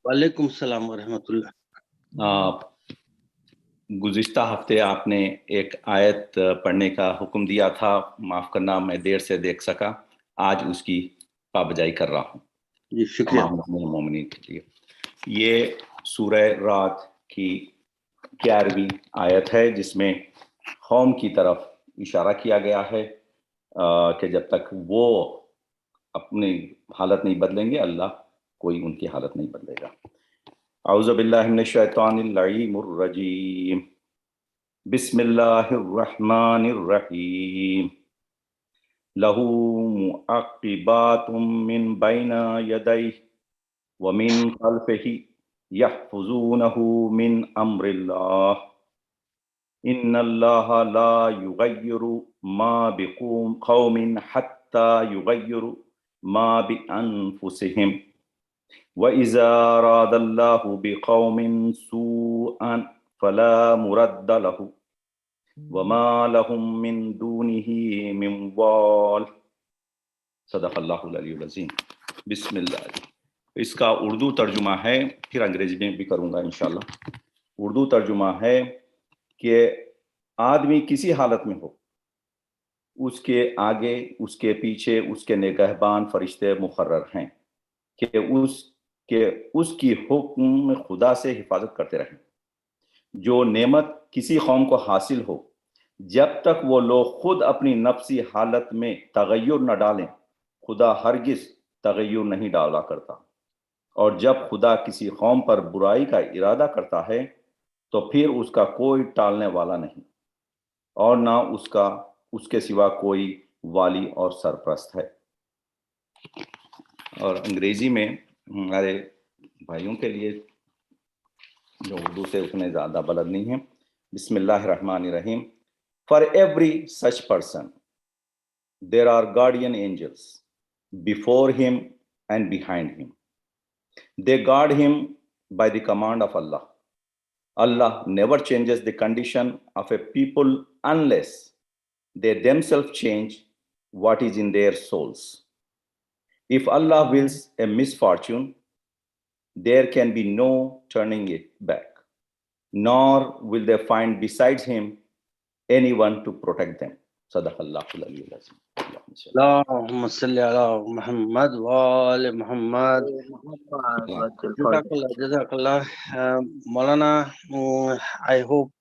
वालेकुम सलाम व रहमतुल्लाह। गुज़िश्ता हफ्ते आपने एक आयत पढ़ने का हुक्म दिया था, माफ़ करना मैं देर से देख सका, आज उसकी पाबजाई कर रहा हूँ जी शुक्रिया। तमाम मोमिनीन के लिए। ये सूरह रात की 11वीं आयत है जिसमें कौम की तरफ इशारा किया गया है कि जब तक वो अपनी हालत नहीं बदलेंगे अल्लाह कोई उनकी हालत नहीं बदलेगा। औज़ु बिल्लाहि मिनश शैतानिर रजीम, बिस्मिल्लाहिर रहमानिर रहीम, लहू मुअक्क़िबातुम मिन बैना यदैहि व मिन खल्फ़िही यहफ़ुज़ूनहु मिन अम्रिल्लाह, इन्नल्लाहा ला युग़य्यिरु मा बिक़ौमिन हत्ता युग़य्यिरु मा बिअन्फुसिहिम व इज़ा अरादल्लाहु बिक़ौमिन सूअन फला मुरद्द लहु वमा लहुम मिन दूनिही मिन वाल। सदक़ल्लाहुल अलीयुल अज़ीम। बिस्मिल्लाह। इसका उर्दू तर्जुमा है, फिर अंग्रेजी में भी करूँगा इंशाल्लाह। उर्दू तर्जुमा है कि आदमी किसी हालत में हो, उसके आगे उसके पीछे उसके निगहबान फरिश्ते मुकर्रर हैं कि उसकी हुक्म खुदा से हिफाजत करते रहें। जो नेमत किसी कौम को हासिल हो, जब तक वो लोग खुद अपनी नफ्सी हालत में तगय्युर न डालें, खुदा हरगिज तगय्युर नहीं डाला करता। और जब खुदा किसी कौम पर बुराई का इरादा करता है तो फिर उसका कोई टालने वाला नहीं और ना उसके सिवा कोई वाली और सरप्रस्त है। और अंग्रेजी में हमारे भाइयों के लिए जो उर्दू से उतने ज़्यादा बलद नहीं है। बिस्मिल्लाहिर्रहमानिर्रहीम। For every such person there are guardian angels before him and behind him, they guard him by the command of Allah. Allah never changes the condition of a people unless they themselves change what is in their souls. If Allah wills a misfortune, there can be no turning it back, nor will they find besides him anyone to protect them. Sadaqallahul Aliyyul Azim. अल्लाहुम्मा सल्ली अला मुहम्मद व आले मुहम्मद। जज़ाकल्लाह मौलाना। I hope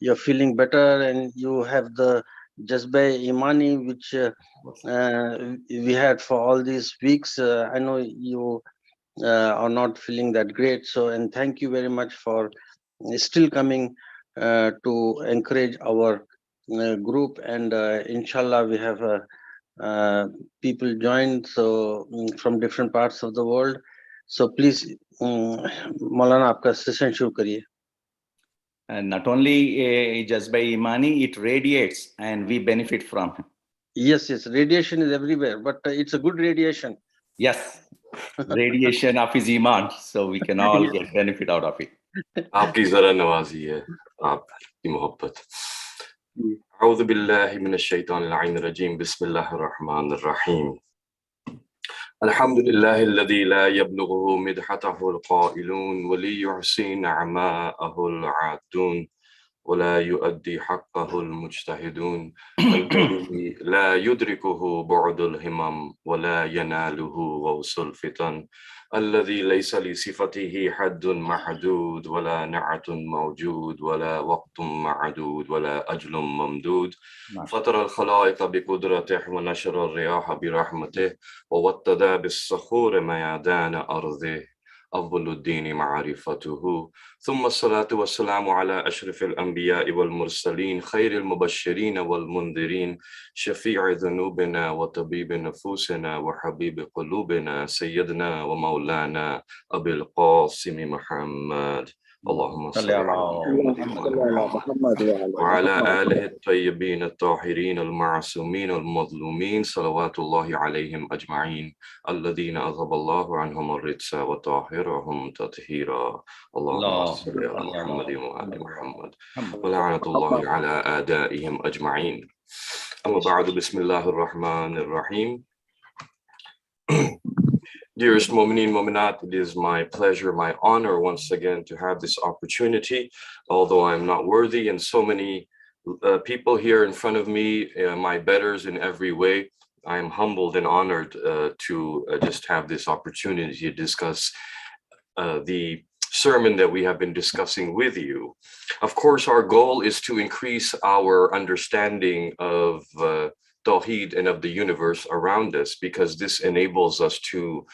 you're feeling better and you have the jazba imani which we had for all these weeks. I know you are not feeling that great, so and thank you very much for still coming to encourage our group, and inshallah we have people joined from different parts of the world. So please Maulana आपका session शुरू करिए. And not only Jazba Imani, it radiates and we benefit from him. Yes, radiation is everywhere, but it's a good radiation. Yes, radiation of his iman, so we can all get benefit out of it. आपकी ज़रा नवाज़ी है, आपकी मोहब्बत। अऊज़ु बिल्लाहि मिनश शैतानिर रजीम, बिस्मिल्लाहिर रहमानिर रहीम। अल्हम्दुलिल्लाहिल्लज़ी ला यब्लुगुहु मिदहतहुल क़ाइलून व लियुहसी नअमाअहुल आदून व ला युअद्दी हक़्क़हुल मुज्तहिदून, अल्लज़ी ला युद्रिकुहु बुअदुल हिमम व ला यनालुहु गौसुल फितन, الذي ليس لصفته حد محدود ولا نعت موجود ولا وقت معدود ولا أجل ممدود، فطر الخلائق بقدرته ونشر الرياح برحمته ووطد بالصخور ميادان أرضه، أفضل الدين معرفته، ثم الصلاة والسلام على أشرف الأنبياء والمرسلين، خير المبشرين والمنذرين، شفيع ذنوبنا وطبيب نفوسنا وحبيب قلوبنا، سيدنا ومولانا أبي القاسم محمد. اللهم صل على محمد وعلى آله الطيبين الطاهرين المعصومين المظلومين، صلوات الله عليهم أجمعين، الذين أذهب الله عنهم الرجس وطهرهم تطهيرا. اللهم صل على محمد وآل محمد، ولعنة الله على أعدائهم أجمعين. أما بعد، بسم الله الرحمن الرحيم. Dearest Momineen Mominat, it is my pleasure, my honor once again to have this opportunity, although I'm not worthy, and so many people here in front of me, my betters in every way. I am humbled and honored to just have this opportunity to discuss the sermon that we have been discussing with you. Of course, our goal is to increase our understanding of Tawheed and of the universe around us, because this enables us to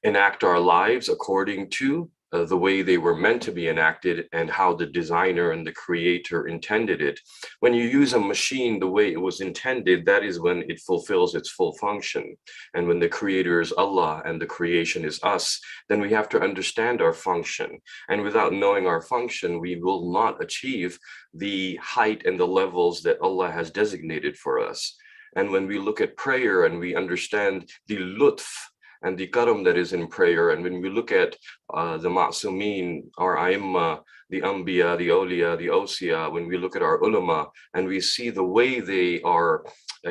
enact our lives according to the way they were meant to be enacted and how the designer and the creator intended it. When you use a machine the way it was intended, that is when it fulfills its full function. And when the creator is Allah and the creation is us, then we have to understand our function. And without knowing our function, we will not achieve the height and the levels that Allah has designated for us. And when we look at prayer and we understand the lutf and the karam that is in prayer, and when we look at the ma'sumin, our aimma, the anbiya, the awliya, the awsiya, when we look at our ulama and we see the way they are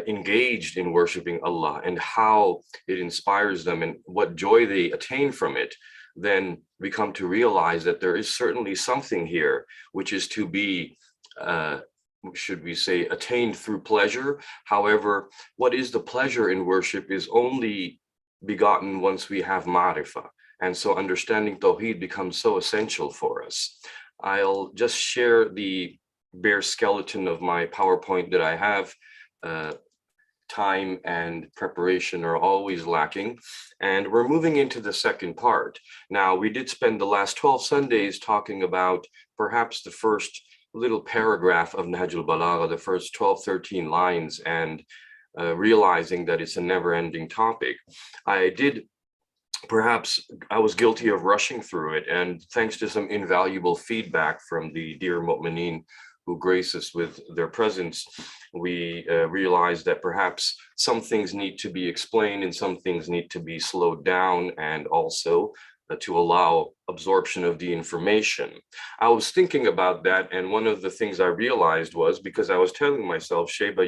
engaged in worshiping Allah and how it inspires them and what joy they attain from it, then we come to realize that there is certainly something here which is to be should we say, attained through pleasure. However, what is the pleasure in worship is only begotten once we have ma'rifah. And so understanding Tawheed becomes so essential for us. I'll just share the bare skeleton of my PowerPoint that I have. Time and preparation are always lacking. And we're moving into the second part. Now, we did spend the last 12 Sundays talking about perhaps the first little paragraph of Nahjul Balagha, the first 12, 13 lines, and realizing that it's a never-ending topic. I was guilty of rushing through it, and thanks to some invaluable feedback from the dear Mu'mineen who grace us with their presence, we realized that perhaps some things need to be explained and some things need to be slowed down, and also to allow absorption of the information. I was thinking about that, and one of the things I realized was, because I was telling myself, Shaeba,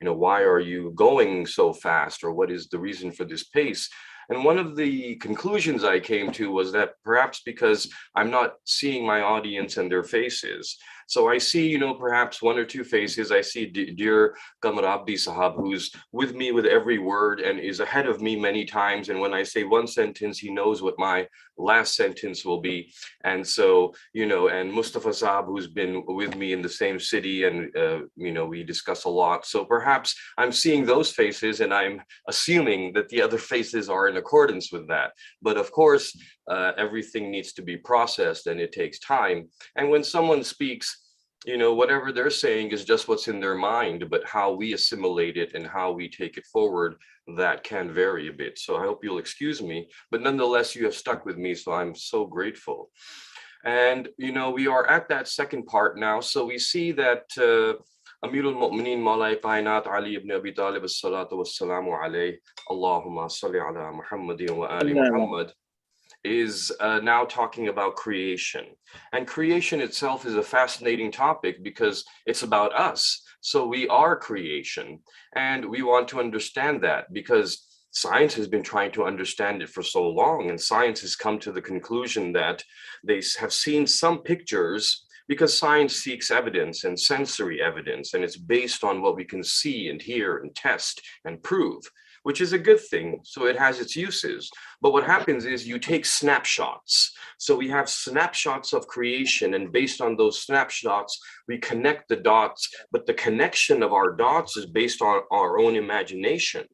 why are you going so fast, or what is the reason for this pace? And one of the conclusions I came to was that perhaps because I'm not seeing my audience and their faces. So I see, perhaps one or two faces. I see dear Qamar Abdi Sahab, who's with me with every word and is ahead of me many times. And when I say one sentence, he knows what my last sentence will be. And so, and Mustafa Sahab, who's been with me in the same city, and, we discuss a lot. So perhaps I'm seeing those faces and I'm assuming that the other faces are in accordance with that. But of course, everything needs to be processed and it takes time. And when someone speaks, whatever they're saying is just what's in their mind, but how we assimilate it and how we take it forward, that can vary a bit. So I hope you'll excuse me, but nonetheless, you have stuck with me, so I'm so grateful. And, we are at that second part now. So we see that Amirul Mu'mineen Mawlai Kainat Ali ibn Abi Talib as-salatu was-salamu alayhi, Allahumma salli ala Muhammadin wa ali Muhammad, is now talking about creation. And creation itself is a fascinating topic because it's about us. So we are creation, and we want to understand that because science has been trying to understand it for so long, and science has come to the conclusion that they have seen some pictures, because science seeks evidence and sensory evidence, and it's based on what we can see and hear and test and prove, which is a good thing. So it has its uses. But what happens is you take snapshots. So we have snapshots of creation, and based on those snapshots, we connect the dots, but the connection of our dots is based on our own imagination.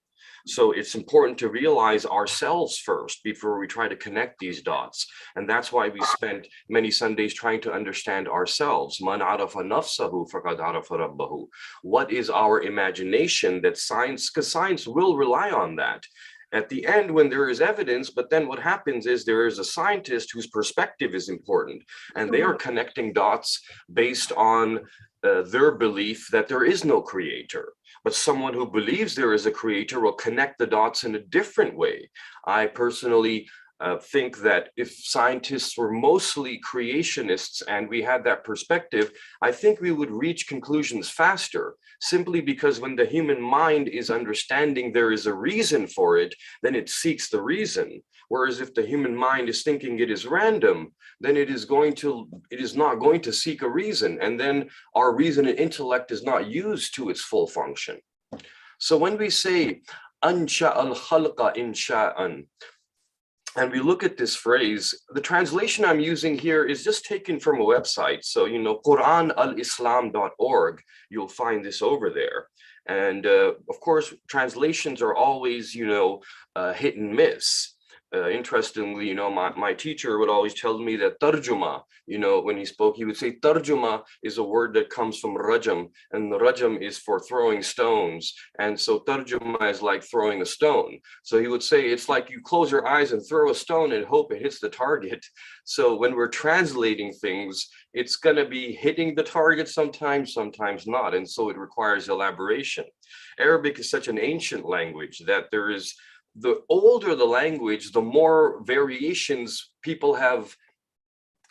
So it's important to realize ourselves first before we try to connect these dots. And that's why we spent many Sundays trying to understand ourselves. Man arafa nafsahu faqad arafa rabbahu. What is our imagination that science, because science will rely on that. At the end, when there is evidence, but then what happens is there is a scientist whose perspective is important, and they are connecting dots based on their belief that there is no creator. But someone who believes there is a creator will connect the dots in a different way. I personally think that if scientists were mostly creationists and we had that perspective, I think we would reach conclusions faster, simply because when the human mind is understanding there is a reason for it, then it seeks the reason. Whereas if the human mind is thinking it is random, then it is not going to seek a reason. And then our reason and intellect is not used to its full function. So when we say, ansha al-khalqa insha'an, and we look at this phrase, the translation I'm using here is just taken from a website. So, QuranAlislam.org, you'll find this over there. And of course, translations are always, hit and miss. Interestingly, my teacher would always tell me that tarjuma, when he spoke, he would say tarjuma is a word that comes from rajam, and the rajam is for throwing stones. And so tarjuma is like throwing a stone. So he would say it's like you close your eyes and throw a stone and hope it hits the target. So when we're translating things, it's going to be hitting the target sometimes, sometimes not. And so it requires elaboration. Arabic is such an ancient language that the older the language, the more variations people have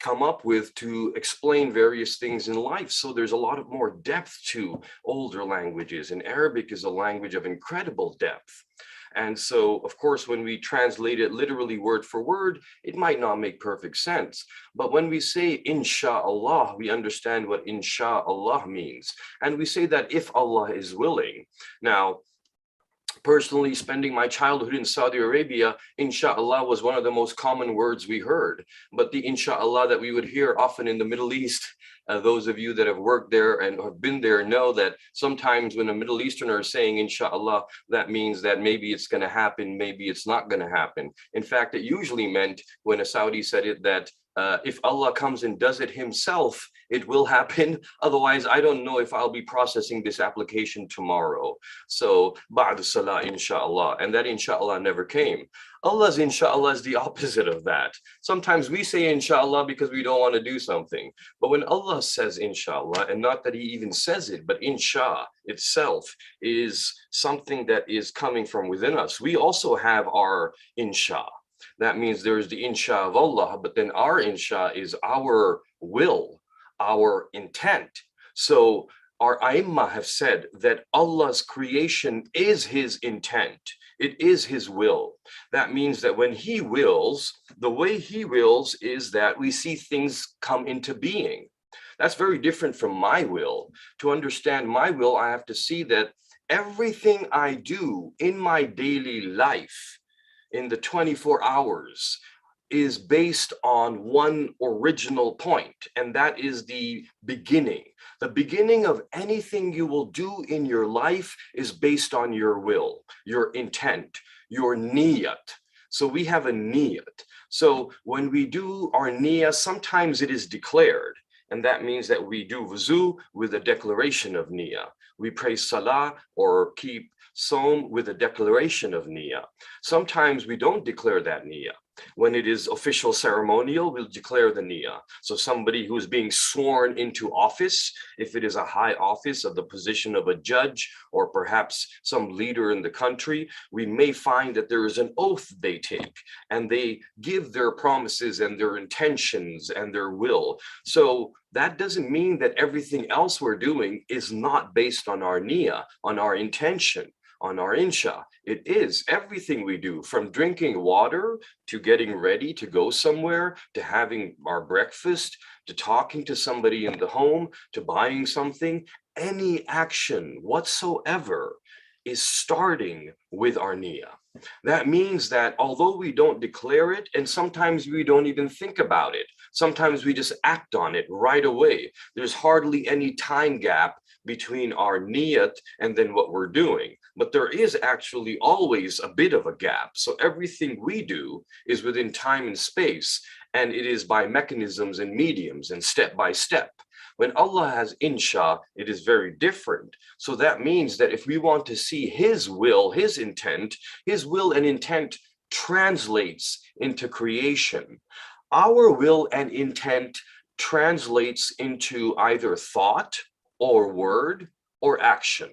come up with to explain various things in life. So there's a lot of more depth to older languages, and Arabic is a language of incredible depth. And so, of course, when we translate it literally word for word, it might not make perfect sense. But when we say insha'Allah, we understand what insha'Allah means. And we say that if Allah is willing. Now, personally, spending my childhood in Saudi Arabia, inshallah was one of the most common words we heard. But the inshallah that we would hear often in the Middle East, those of you that have worked there and have been there know that sometimes when a Middle Easterner is saying inshallah, that means that maybe it's going to happen, maybe it's not going to happen. In fact, it usually meant when a Saudi said it that if Allah comes and does it himself, it will happen. Otherwise, I don't know if I'll be processing this application tomorrow. So, ba'd salah, inshallah. And that inshallah never came. Allah's inshallah is the opposite of that. Sometimes we say inshallah because we don't want to do something. But when Allah says inshallah, and not that he even says it, but insha itself is something that is coming from within us. We also have our insha. That means there's the insha of Allah, but then our insha is our will, our intent. So our A'immah have said that Allah's creation is his intent. It is his will. That means that when he wills, the way he wills is that we see things come into being. That's very different from my will. To understand my will, I have to see that everything I do in my daily life, in the 24 hours, is based on one original point, and that is the beginning. The beginning of anything you will do in your life is based on your will, your intent, your niyat. So we have a niyat. So when we do our niyah, sometimes it is declared, and that means that we do wuzu with a declaration of niyah. We pray salah or keep Som with a declaration of niyyah. Sometimes we don't declare that niyyah. When it is official ceremonial, we'll declare the niyyah. So somebody who is being sworn into office, if it is a high office of the position of a judge or perhaps some leader in the country, we may find that there is an oath they take and they give their promises and their intentions and their will. So that doesn't mean that everything else we're doing is not based on our niyyah, on our intention, on our insha. It is everything we do, from drinking water to getting ready to go somewhere, to having our breakfast, to talking to somebody in the home, to buying something. Any action whatsoever is starting with our niyyah. That means that although we don't declare it, and sometimes we don't even think about it, sometimes we just act on it right away. There's hardly any time gap between our niyat and then what we're doing. But there is actually always a bit of a gap. So everything we do is within time and space, and it is by mechanisms and mediums and step by step. When Allah has insha, it is very different. So that means that if we want to see his will, his will and intent translates into creation. Our will and intent translates into either thought or word or action.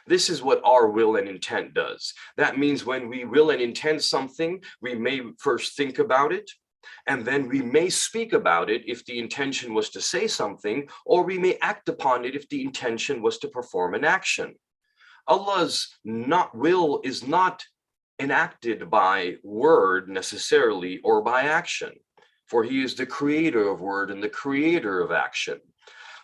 This is what our will and intent does. That means when we will and intend something, we may first think about it, and then we may speak about it if the intention was to say something, or we may act upon it if the intention was to perform an action. Allah's will is not enacted by word necessarily or by action, for he is the creator of word and the creator of action.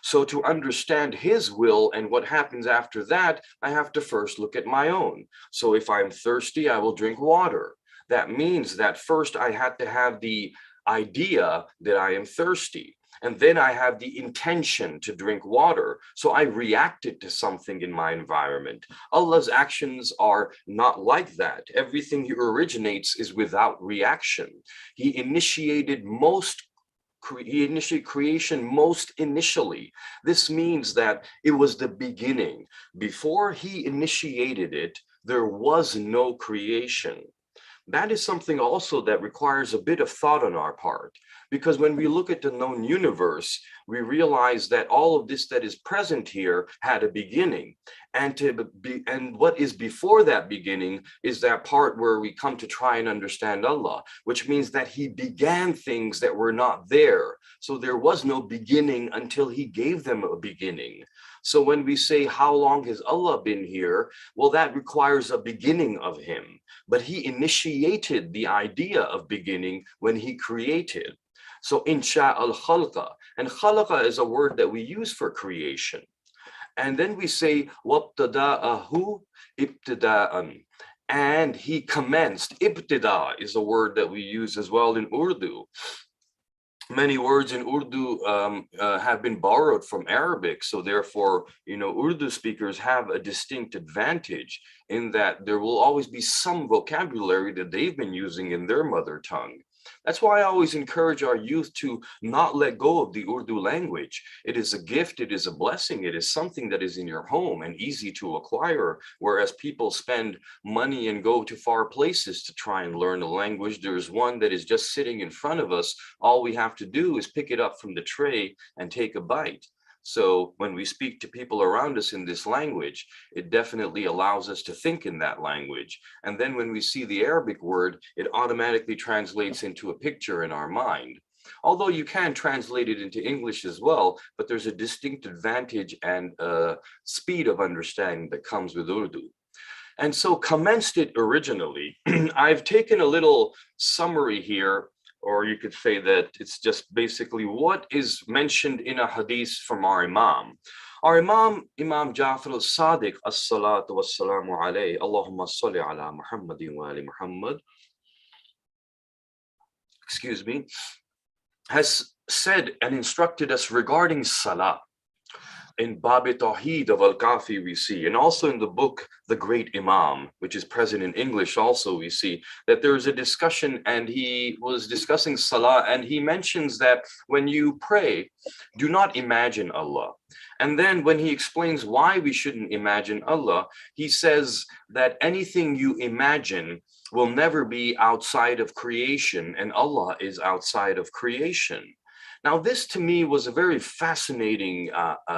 So to understand his will and what happens after that, I have to first look at my own. So if I'm thirsty, I will drink water. That means that first I had to have the idea that I am thirsty. And then I have the intention to drink water. So I reacted to something in my environment. Allah's actions are not like that. Everything he originates is without reaction. He initiated creation most initially. This means that it was the beginning. Before he initiated it, there was no creation. That is something also that requires a bit of thought on our part, because when we look at the known universe, we realize that all of this that is present here had a beginning. And what is before that beginning is that part where we come to try and understand Allah, which means that he began things that were not there. So there was no beginning until he gave them a beginning. So when we say, how long has Allah been here? Well, that requires a beginning of him. But he initiated the idea of beginning when he created. So insha al-khalqa, and khalaqa is a word that we use for creation. And then we say wabtada'ahu ibtida'an, and he commenced. Ibtida is a word that we use as well in Urdu. Many words in Urdu have been borrowed from Arabic. So therefore, Urdu speakers have a distinct advantage in that there will always be some vocabulary that they've been using in their mother tongue. That's why I always encourage our youth to not let go of the Urdu language. It is a gift, it is a blessing, it is something that is in your home and easy to acquire, whereas people spend money and go to far places to try and learn a language. There's one that is just sitting in front of us. All we have to do is pick it up from the tray and take a bite. So when we speak to people around us in this language, it definitely allows us to think in that language. And then when we see the Arabic word, it automatically translates into a picture in our mind. Although you can translate it into English as well, but there's a distinct advantage and speed of understanding that comes with Urdu. And so commenced it originally. I've taken a little summary here, or you could say that it's just basically what is mentioned in a hadith from our Imam. Our Imam, Imam Ja'far al-Sadiq, as-salatu was-salamu alayhi, Allahumma salli ala Muhammadin wa ali Muhammad, excuse me, has said and instructed us regarding salah. In Bab Tawheed of Al-Kafi we see, and also in the book The Great Imam, which is present in English also, we see that there is a discussion, and he was discussing salah, and he mentions that when you pray, do not imagine Allah. And then when he explains why we shouldn't imagine Allah, he says that anything you imagine will never be outside of creation, and Allah is outside of creation. Now, this to me was a very fascinating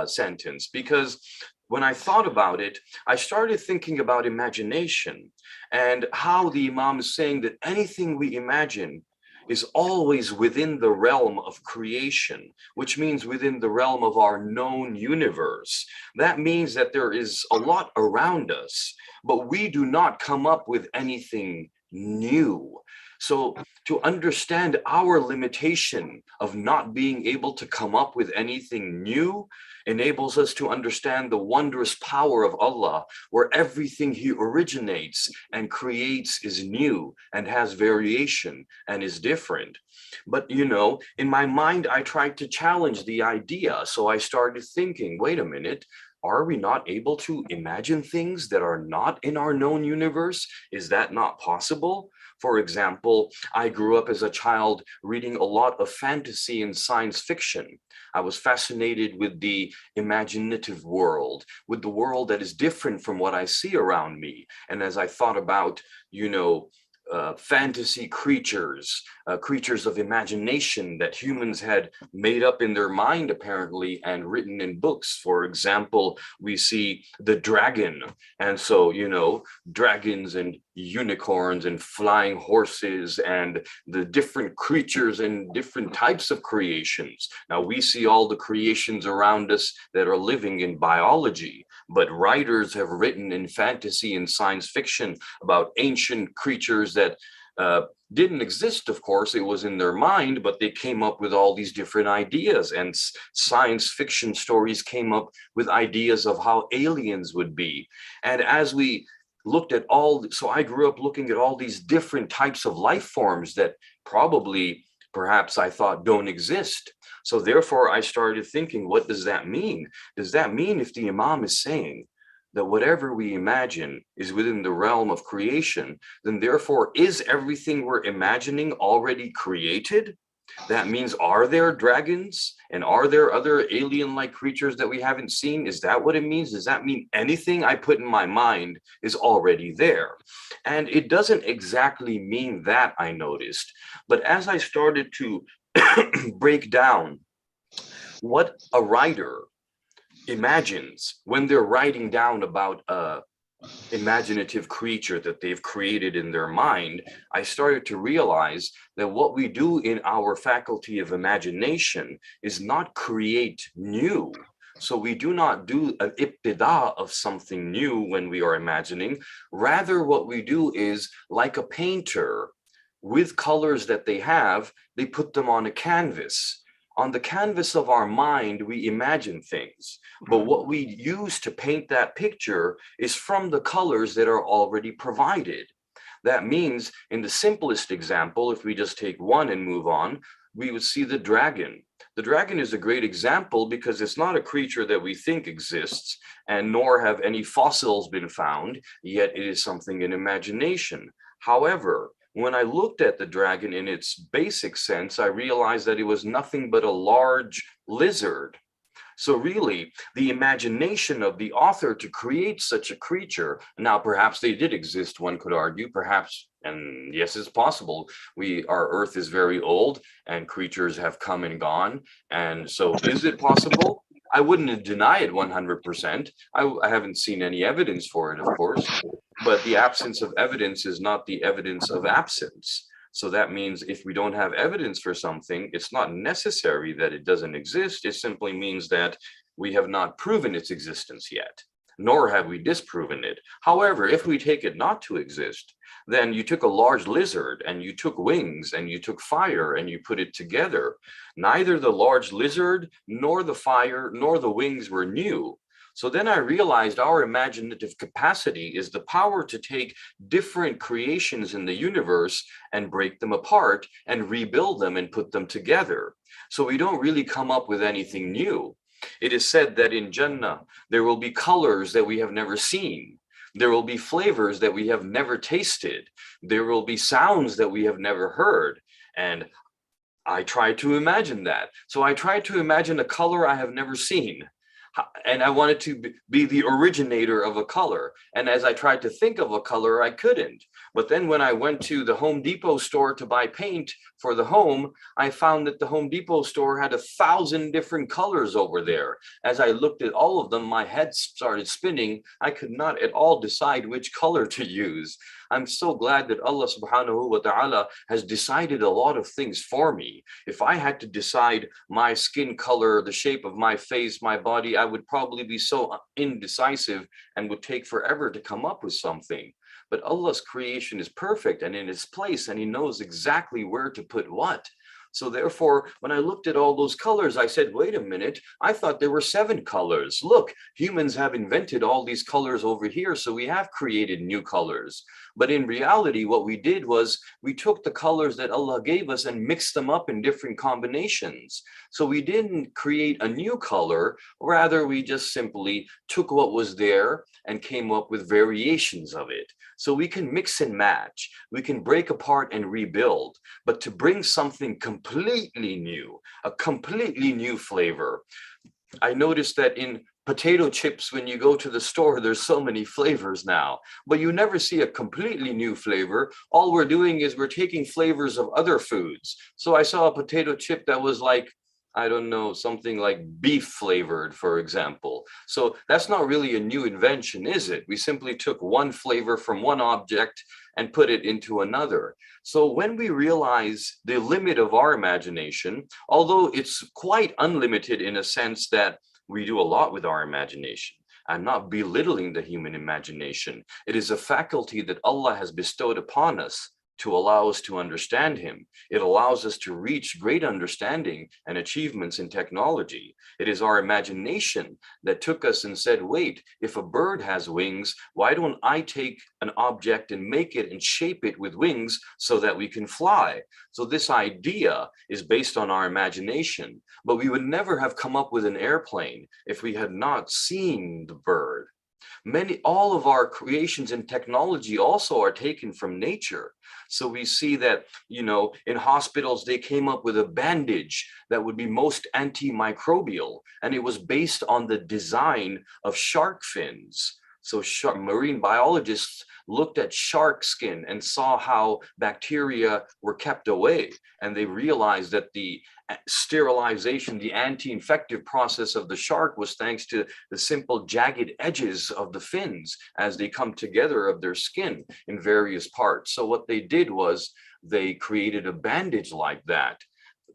sentence, because when I thought about it, I started thinking about imagination and how the Imam is saying that anything we imagine is always within the realm of creation, which means within the realm of our known universe. That means that there is a lot around us, but we do not come up with anything new. So to understand our limitation of not being able to come up with anything new enables us to understand the wondrous power of Allah, where everything he originates and creates is new and has variation and is different. But in my mind, I tried to challenge the idea. So I started thinking, wait a minute, are we not able to imagine things that are not in our known universe? Is that not possible? For example, I grew up as a child reading a lot of fantasy and science fiction. I was fascinated with the imaginative world, with the world that is different from what I see around me. And as I thought about, fantasy creatures, creatures of imagination that humans had made up in their mind, apparently, and written in books. For example, we see the dragon. And so, you know, dragons and unicorns and flying horses and the different creatures and different types of creations. Now, we see all the creations around us that are living in biology, but writers have written in fantasy and science fiction about ancient creatures that didn't exist. Of course, it was in their mind, but they came up with all these different ideas, and science fiction stories came up with ideas of how aliens would be. And as we looked at so I grew up looking at all these different types of life forms that probably, perhaps I thought don't exist. So therefore I started thinking, what does that mean? Does that mean if the Imam is saying that whatever we imagine is within the realm of creation, then therefore is everything we're imagining already created? That means, are there dragons and are there other alien-like creatures that we haven't seen? Is that what it means? Does that mean anything I put in my mind is already there? And it doesn't exactly mean that, I noticed. But as I started to break down what a writer imagines when they're writing down about a imaginative creature that they've created in their mind, I started to realize that what we do in our faculty of imagination is not create new. So we do not do an ibtida of something new when we are imagining. Rather, what we do is, like a painter, with colors that they have, they put them on a canvas. On the canvas of our mind, we imagine things, but what we use to paint that picture is from the colors that are already provided. That means, in the simplest example, if we just take one and move on, we would see the dragon. The dragon is a great example because it's not a creature that we think exists, and nor have any fossils been found, yet it is something in imagination. However, when I looked at the dragon in its basic sense, I realized that it was nothing but a large lizard. So really, the imagination of the author to create such a creature, now perhaps they did exist, one could argue, perhaps, and yes, it's possible. Our Earth is very old and creatures have come and gone. And so is it possible? I wouldn't deny it 100%. I haven't seen any evidence for it, of course, but the absence of evidence is not the evidence of absence. So that means if we don't have evidence for something, it's not necessary that it doesn't exist. It simply means that we have not proven its existence yet, nor have we disproven it. However, if we take it not to exist, then you took a large lizard and you took wings and you took fire and you put it together. Neither the large lizard nor the fire nor the wings were new. So then I realized our imaginative capacity is the power to take different creations in the universe and break them apart and rebuild them and put them together. So we don't really come up with anything new. It is said that in Jannah, there will be colors that we have never seen. There will be flavors that we have never tasted. There will be sounds that we have never heard. And I try to imagine that. So I try to imagine a color I have never seen. And I wanted to be the originator of a color. And as I tried to think of a color, I couldn't. But then when I went to the Home Depot store to buy paint for the home, I found that the Home Depot store had 1,000 different colors over there. As I looked at all of them, my head started spinning. I could not at all decide which color to use. I'm so glad that Allah subhanahu wa ta'ala has decided a lot of things for me. If I had to decide my skin color, the shape of my face, my body, I would probably be so indecisive and would take forever to come up with something. But Allah's creation is perfect and in its place, and He knows exactly where to put what. So therefore, when I looked at all those colors, I said, wait a minute, I thought there were 7 colors. Look, humans have invented all these colors over here, so we have created new colors. But in reality, what we did was we took the colors that Allah gave us and mixed them up in different combinations. So we didn't create a new color, rather we just simply took what was there and came up with variations of it. So we can mix and match, we can break apart and rebuild, but to bring something completely new, a completely new flavor. I noticed that in potato chips, when you go to the store, there's so many flavors now, but you never see a completely new flavor. All we're doing is we're taking flavors of other foods. So I saw a potato chip that was like, I don't know, something like beef flavored, for example. So that's not really a new invention, is it? We simply took one flavor from one object and put it into another. So when we realize the limit of our imagination, although it's quite unlimited in a sense that we do a lot with our imagination. I'm not belittling the human imagination. It is a faculty that Allah has bestowed upon us to allow us to understand him. It allows us to reach great understanding and achievements in technology. It is our imagination that took us and said, wait, if a bird has wings, why don't I take an object and make it and shape it with wings so that we can fly? So this idea is based on our imagination, but we would never have come up with an airplane if we had not seen the bird. All of our creations in technology also are taken from nature. So we see that, in hospitals, they came up with a bandage that would be most antimicrobial, and it was based on the design of shark fins. So marine biologists looked at shark skin and saw how bacteria were kept away. And they realized that the sterilization, the anti-infective process of the shark was thanks to the simple jagged edges of the fins as they come together of their skin in various parts. So what they did was they created a bandage like that.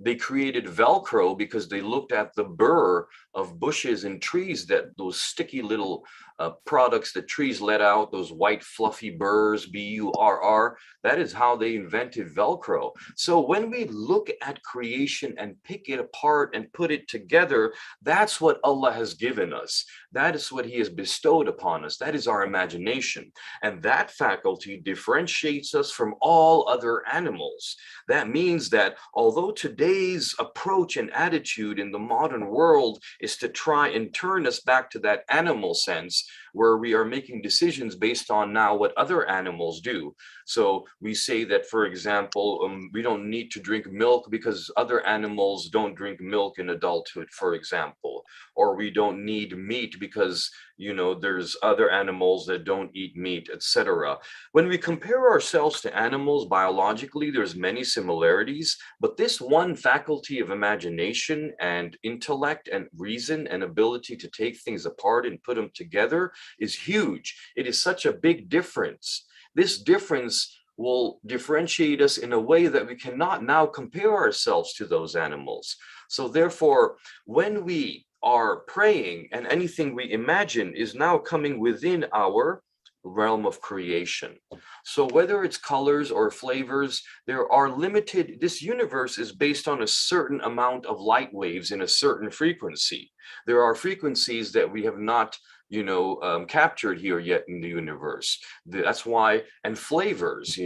They created Velcro because they looked at the burr of bushes and trees, that those sticky little products that trees let out, those white fluffy burrs, B-U-R-R, that is how they invented Velcro. So when we look at creation and pick it apart and put it together, that's what Allah has given us. That is what he has bestowed upon us. That is our imagination. And that faculty differentiates us from all other animals. That means that although today's approach and attitude in the modern world is to try and turn us back to that animal sense, where we are making decisions based on now what other animals do. So we say that, for example, we don't need to drink milk because other animals don't drink milk in adulthood, for example, or we don't need meat because, there's other animals that don't eat meat, etc. When we compare ourselves to animals biologically, there's many similarities, but this one faculty of imagination and intellect and reason and ability to take things apart and put them together is huge. It is such a big difference. This difference will differentiate us in a way that we cannot now compare ourselves to those animals. So therefore, when we are praying and anything we imagine is now coming within our realm of creation. So whether it's colors or flavors, there are limited, this universe is based on a certain amount of light waves in a certain frequency. There are frequencies that we have not captured here yet in the universe. That's why, and flavors,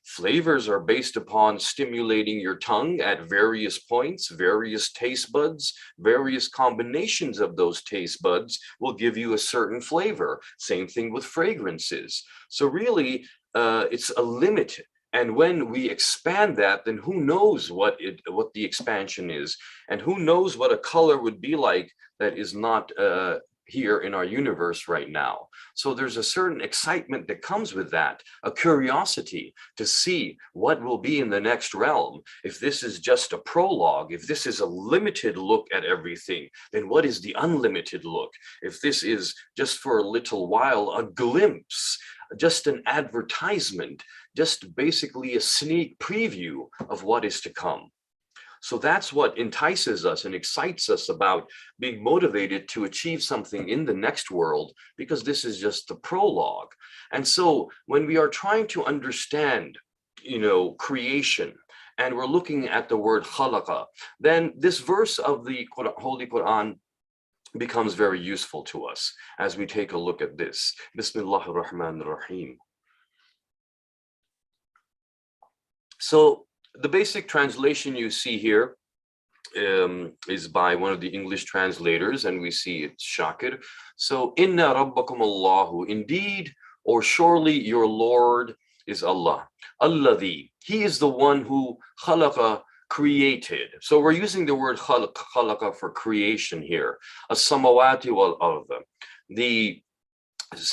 flavors are based upon stimulating your tongue at various points, various taste buds, various combinations of those taste buds will give you a certain flavor. Same thing with fragrances. So really, it's a limit. And when we expand that, then who knows what the expansion is, and who knows what a color would be like that is not here in our universe right now. So there's a certain excitement that comes with that, a curiosity to see what will be in the next realm. If this is just a prologue, if this is a limited look at everything, then what is the unlimited look? If this is just for a little while, a glimpse, just an advertisement, just basically a sneak preview of what is to come. So that's what entices us and excites us about being motivated to achieve something in the next world, because this is just the prologue. And so when we are trying to understand, creation, and we're looking at the word khalaqa, then this verse of the Holy Quran becomes very useful to us as we take a look at this. Bismillahir Rahmanir Rahim. So the basic translation you see here is by one of the English translators, and we see it's Shakir. So, Inna Rabbakum Allahu, indeed, or surely your Lord is Allah. Alladhi, he is the one who khalaqa created. So we're using the word khalaqa for creation here. As-samawati wal ardh, the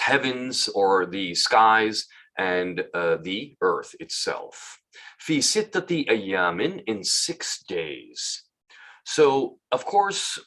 heavens or the skies and the earth itself. Fi sittati ayamin, in 6 days. So, of course,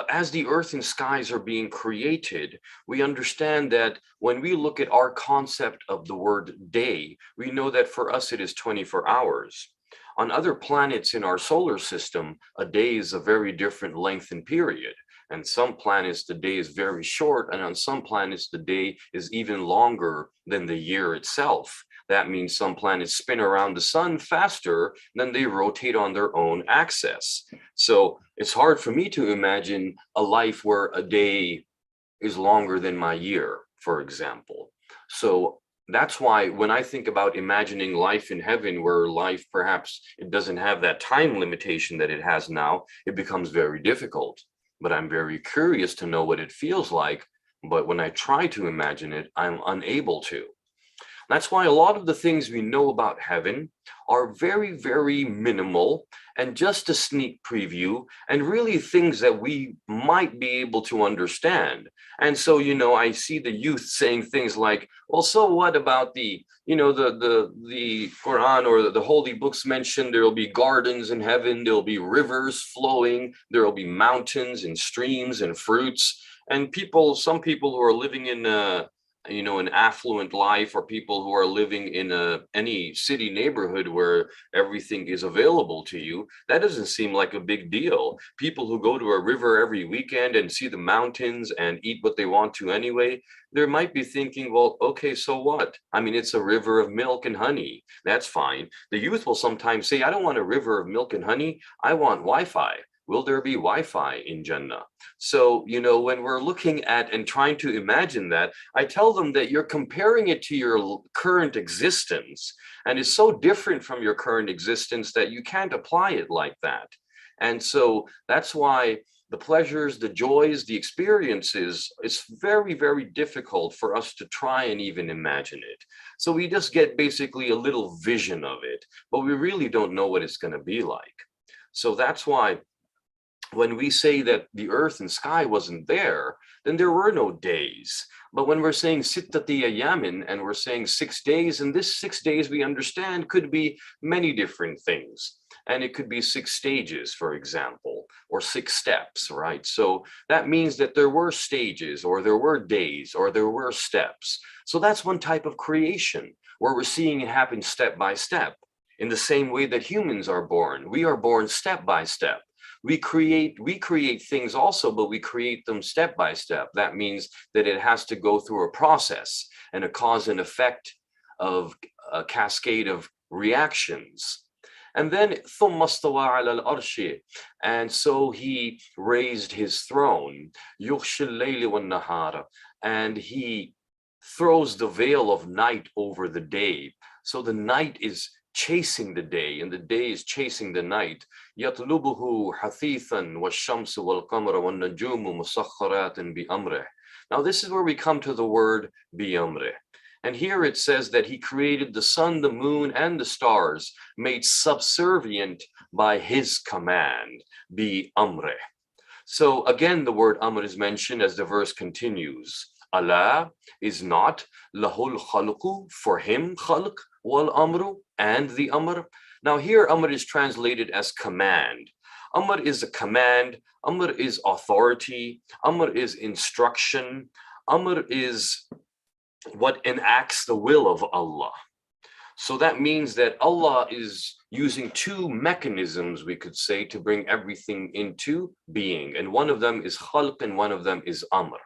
as the earth and skies are being created, we understand that when we look at our concept of the word day, we know that for us it is 24 hours. On other planets in our solar system, a day is a very different length and period. And some planets, the day is very short, and on some planets, the day is even longer than the year itself. That means some planets spin around the sun faster than they rotate on their own axis. So it's hard for me to imagine a life where a day is longer than my year, for example. So that's why when I think about imagining life in heaven, where life perhaps it doesn't have that time limitation that it has now, it becomes very difficult. But I'm very curious to know what it feels like. But when I try to imagine it, I'm unable to. That's why a lot of the things we know about heaven are very, very minimal and just a sneak preview, and really things that we might be able to understand. And so, I see the youth saying things like, well, so what about the Quran or the holy books mention there'll be gardens in heaven, there'll be rivers flowing, there'll be mountains and streams and fruits. And some people who are living in an affluent life, or people who are living in any city neighborhood where everything is available to you, that doesn't seem like a big deal. People who go to a river every weekend and see the mountains and eat what they want to anyway, they might be thinking, well, okay, so what? I mean, it's a river of milk and honey. That's fine. The youth will sometimes say, I don't want a river of milk and honey. I want Wi-Fi. Will there be Wi-Fi in Jannah? So, when we're looking at and trying to imagine that, I tell them that you're comparing it to your current existence, and it's so different from your current existence that you can't apply it like that. And so that's why the pleasures, the joys, the experiences, it's very, very difficult for us to try and even imagine it. So we just get basically a little vision of it, but we really don't know what it's going to be like. So that's why when we say that the earth and sky wasn't there, then there were no days. But when we're saying sittati ayamin, and we're saying 6 days, and this 6 days we understand could be many different things. And it could be 6 stages, for example, or 6 steps, right? So that means that there were stages, or there were days, or there were steps. So that's one type of creation, where we're seeing it happen step by step. In the same way that humans are born, we are born step by step. We create things also, but we create them step by step. That means that it has to go through a process and a cause and effect of a cascade of reactions. And then ثُمَّ اسْتَوَىٰ عَلَى الْعَرْشِ, and so he raised his throne, يُغْشِي اللَّيْلِ وَالنَّهَارَ, and he throws the veil of night over the day. So the night is chasing the day, and the day is chasing the night. يَطْلُبُهُ حَثِيثًا وَالشَّمْسُ وَالْقَمَرَ وَالنَّجُومُ مُسَخَّرَاتٍ بِأَمْرِهِ. Now this is where we come to the word بِأَمْرِهِ. And here it says that he created the sun, the moon, and the stars, made subservient by his command, بِأَمْرِهِ. So again, the word amr is mentioned as the verse continues. Allah is not, lahul khalqu, for him khalq, wal amru, and the amr. Now here amr is translated as command. Amr is a command, amr is authority, amr is instruction, amr is what enacts the will of Allah. So that means that Allah is using 2 mechanisms, we could say, to bring everything into being. And one of them is khalq and one of them is amr.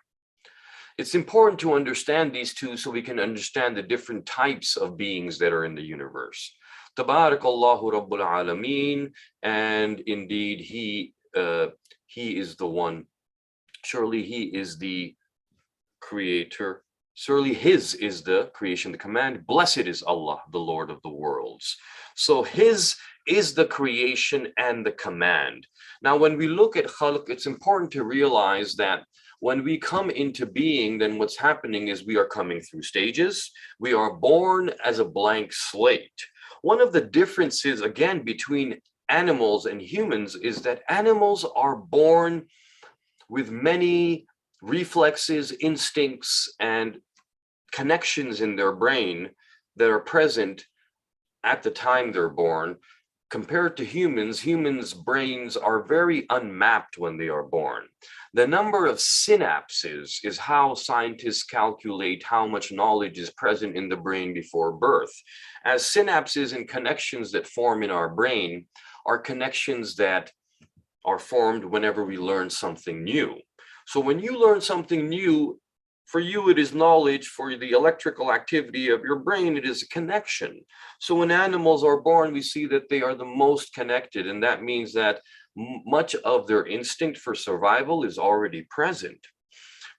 It's important to understand these 2 so we can understand the different types of beings that are in the universe. Tabarakallahu Rabbul Alameen, and indeed he is the one, surely he is the creator. Surely his is the creation, the command. Blessed is Allah, the Lord of the worlds. So his is the creation and the command. Now, when we look at khalq, it's important to realize that when we come into being, then what's happening is we are coming through stages. We are born as a blank slate. One of the differences, again, between animals and humans is that animals are born with many reflexes, instincts, and connections in their brain that are present at the time they're born. Compared to humans, humans' brains are very unmapped when they are born. The number of synapses is how scientists calculate how much knowledge is present in the brain before birth. As synapses and connections that form in our brain are connections that are formed whenever we learn something new. So when you learn something new, for you, it is knowledge. For the electrical activity of your brain, it is a connection. So when animals are born, we see that they are the most connected. And that means that much of their instinct for survival is already present.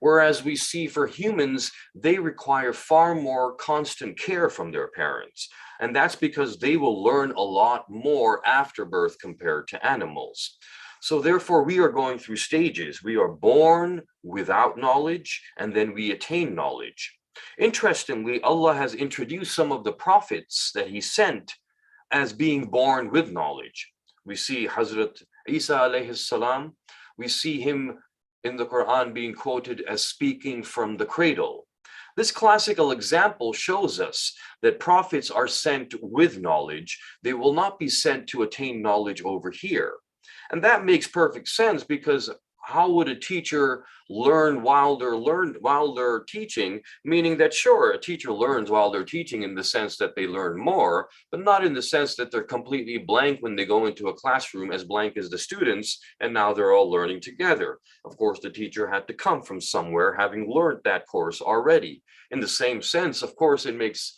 Whereas we see for humans, they require far more constant care from their parents. And that's because they will learn a lot more after birth compared to animals. So therefore, we are going through stages. We are born without knowledge, and then we attain knowledge. Interestingly, Allah has introduced some of the prophets that he sent as being born with knowledge. We see Hazrat Isa alayhi salam. We see him in the Quran being quoted as speaking from the cradle. This classical example shows us that prophets are sent with knowledge. They will not be sent to attain knowledge over here. And that makes perfect sense, because how would a teacher learn while they're teaching? Meaning that, sure, a teacher learns while they're teaching in the sense that they learn more, but not in the sense that they're completely blank when they go into a classroom, as blank as the students, and now they're all learning together. Of course, the teacher had to come from somewhere having learned that course already. In the same sense, of course, it makes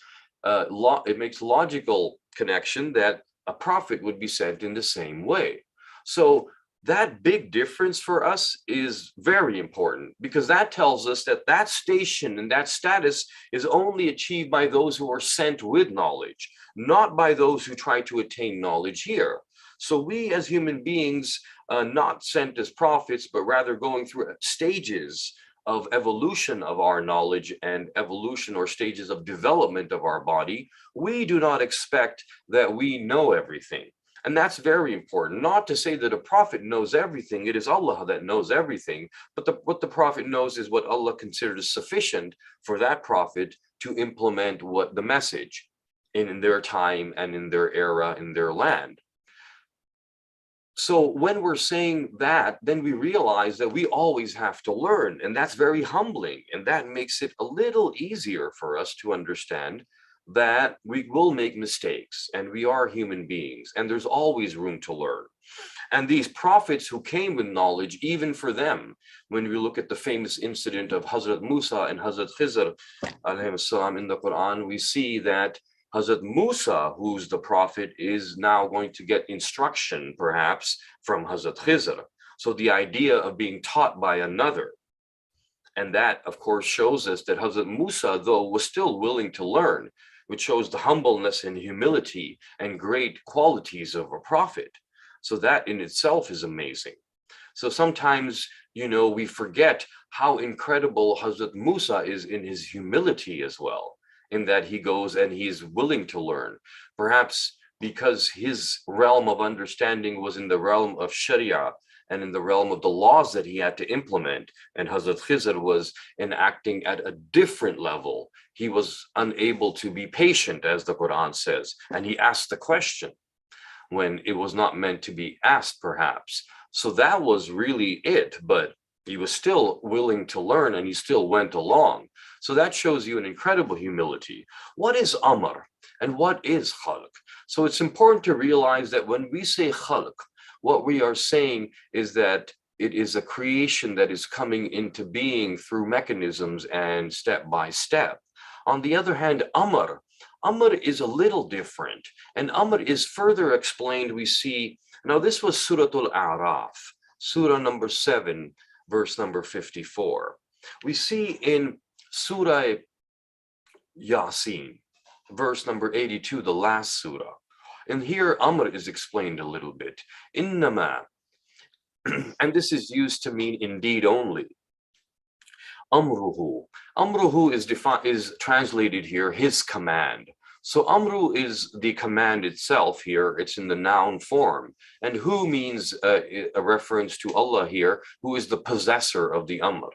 logical connection that a prophet would be sent in the same way. So that big difference for us is very important, because that tells us that that station and that status is only achieved by those who are sent with knowledge, not by those who try to attain knowledge here. So we as human beings, not sent as prophets, but rather going through stages of evolution of our knowledge and evolution, or stages of development of our body, we do not expect that we know everything. And that's very important. Not to say that a prophet knows everything. It is Allah that knows everything. But what the prophet knows is what Allah considers sufficient for that prophet to implement what the message in their time and in their era, in their land. So when we're saying that, then we realize that we always have to learn. And that's very humbling. And that makes it a little easier for us to understand that we will make mistakes, and we are human beings, and there's always room to learn. And these prophets who came with knowledge, even for them, when we look at the famous incident of Hazrat Musa and Hazrat Khizr alayhi salam in the Quran, we see that Hazrat Musa, who's the prophet, is now going to get instruction perhaps from Hazrat Khizr. So the idea of being taught by another. And that, of course, shows us that Hazrat Musa, though, was still willing to learn, which shows the humbleness and humility and great qualities of a prophet. So that in itself is amazing. So sometimes, we forget how incredible Hazrat Musa is in his humility as well, in that he goes and he is willing to learn. Perhaps because his realm of understanding was in the realm of Sharia and in the realm of the laws that he had to implement. And Hazrat Khizr was enacting at a different level. He was unable to be patient, as the Quran says, and he asked the question when it was not meant to be asked, perhaps. So that was really it, but he was still willing to learn, and he still went along. So that shows you an incredible humility. What is Amr and what is Khalq? So it's important to realize that when we say Khalq, what we are saying is that it is a creation that is coming into being through mechanisms and step by step. On the other hand, Amr is a little different, and Amr is further explained. We see, now this was Surah Al-A'raf, Surah number 7, verse number 54. We see in Surah Yasin, verse number 82, the last surah. And here Amr is explained a little bit. Innama, and this is used to mean indeed only. Amruhu. Amruhu is translated here, his command. So amru is the command itself here. It's in the noun form. And hu means a reference to Allah here, who is the possessor of the amr.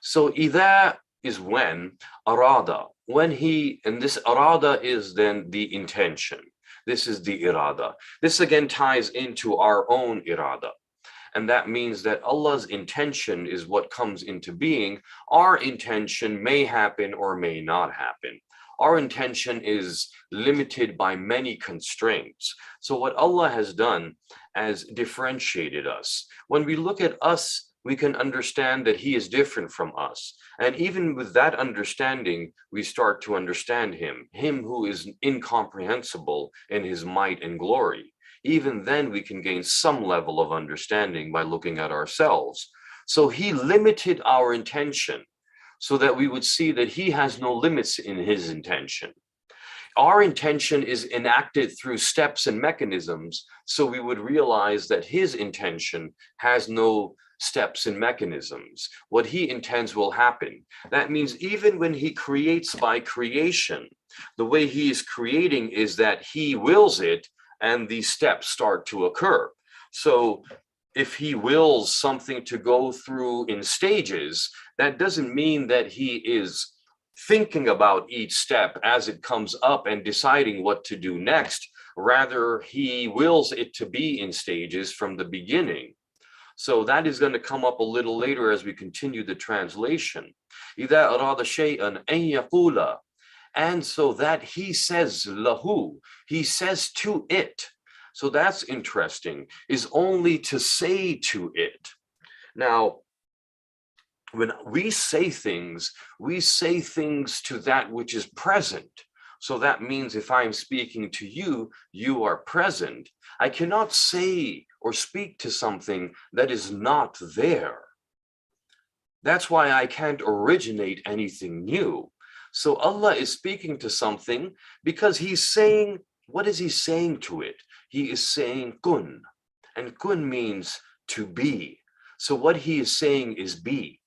So idha is when, arada, when he, and this arada is then the intention. This is the irada. This again ties into our own irada. And that means that Allah's intention is what comes into being. Our intention may happen or may not happen. Our intention is limited by many constraints. So what Allah has done has differentiated us. When we look at us, we can understand that he is different from us. And even with that understanding, we start to understand him who is incomprehensible in his might and glory. Even then we can gain some level of understanding by looking at ourselves. So he limited our intention so that we would see that he has no limits in his intention. Our intention is enacted through steps and mechanisms, so we would realize that his intention has no steps and mechanisms. What he intends will happen. That means even when he creates by creation, the way he is creating is that he wills it and these steps start to occur. So if he wills something to go through in stages, that doesn't mean that he is thinking about each step as it comes up and deciding what to do next. Rather, he wills it to be in stages from the beginning. So that is going to come up a little later as we continue the translation. إِذَا أَرَادَ شَيْئًا أَن يَقُولَ. And so that he says lahu, he says to it. So that's interesting, is only to say to it. Now, when we say things to that which is present. So that means if I'm speaking to you, you are present. I cannot say or speak to something that is not there. That's why I can't originate anything new. So Allah is speaking to something because he's saying, what is he saying to it? He is saying kun, and kun means to be. So what he is saying is be.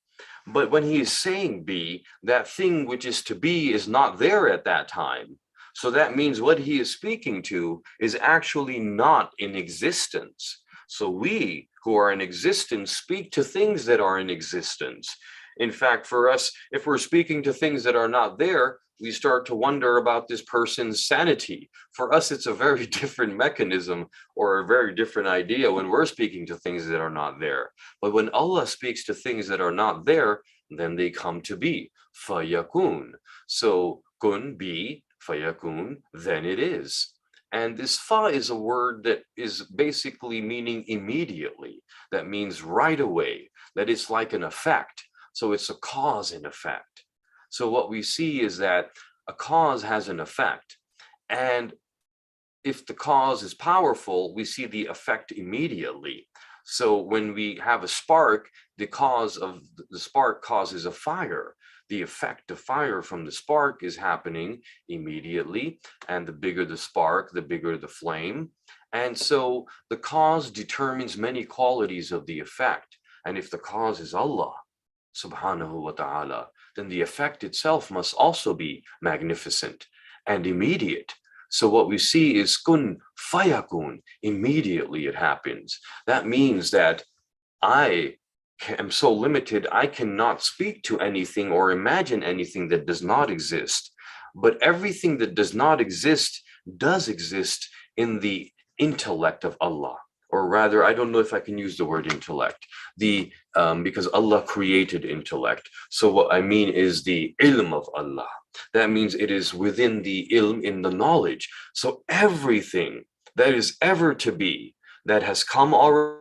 But when he is saying be, that thing which is to be is not there at that time. So that means what he is speaking to is actually not in existence. So we who are in existence speak to things that are in existence. In fact, for us, if we're speaking to things that are not there, we start to wonder about this person's sanity. For us, it's a very different mechanism or a very different idea when we're speaking to things that are not there. But when Allah speaks to things that are not there, then they come to be. Fayakun. So kun, be, fayakun, then it is. And this fa is a word that is basically meaning immediately. That means right away, that it's like an effect. So it's a cause and effect. So what we see is that a cause has an effect. And if the cause is powerful, we see the effect immediately. So when we have a spark, the cause of the spark causes a fire. The effect of fire from the spark is happening immediately. And the bigger the spark, the bigger the flame. And so the cause determines many qualities of the effect. And if the cause is Allah, subhanahu wa ta'ala, then the effect itself must also be magnificent and immediate. So what we see is kun fayakun, immediately it happens. That means that I am so limited, I cannot speak to anything or imagine anything that does not exist. But everything that does not exist does exist in the intellect of Allah. Or rather, I don't know if I can use the word intellect, because Allah created intellect. So what I mean is the ilm of Allah. That means it is within the ilm, in the knowledge. So everything that is ever to be, that has come already,